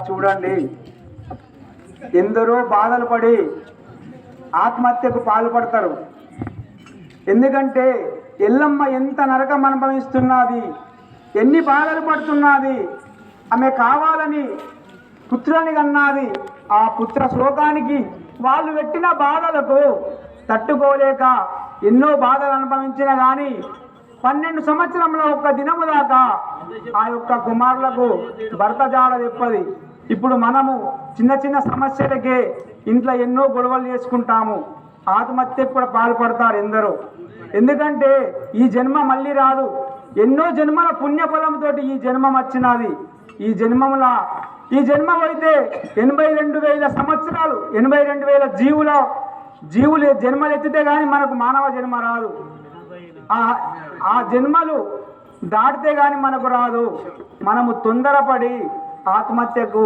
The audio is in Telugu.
చూడండి, ఎందరో బాధలు పడి ఆత్మహత్యకు పాల్పడతారు. ఎందుకంటే ఎల్లమ్మ ఎంత నరకం అనుభవిస్తున్నది, ఎన్ని బాధలు పడుతున్నది. ఆమె కావాలని పుత్రుని కన్నది. ఆ పుత్ర శోకానికి వాళ్ళు పెట్టిన బాధలకు తట్టుకోలేక ఎన్నో బాధలు అనుభవించిన కానీ 12 సంవత్సరంలో ఒక్క దినము దాకా ఆ యొక్క కుమారులకు భర్త జాడ చెప్పది. ఇప్పుడు మనము చిన్న చిన్న సమస్యలకే ఇంట్లో ఎన్నో గొడవలు చేసుకుంటాము. ఆత్మహత్యకు కూడా పాల్పడతారు ఎందరో. ఎందుకంటే ఈ జన్మ మళ్ళీ రాదు. ఎన్నో జన్మల పుణ్యఫలంతో ఈ జన్మం వచ్చినది. ఈ జన్మ అయితే 82,000 సంవత్సరాలు, 82,000 జీవులు జన్మలు ఎత్తితే కానీ మనకు మానవ జన్మ రాదు. ఆ జన్మలు దాటితే కానీ మనకు రాదు. మనము తొందరపడి ఆత్మహత్యకు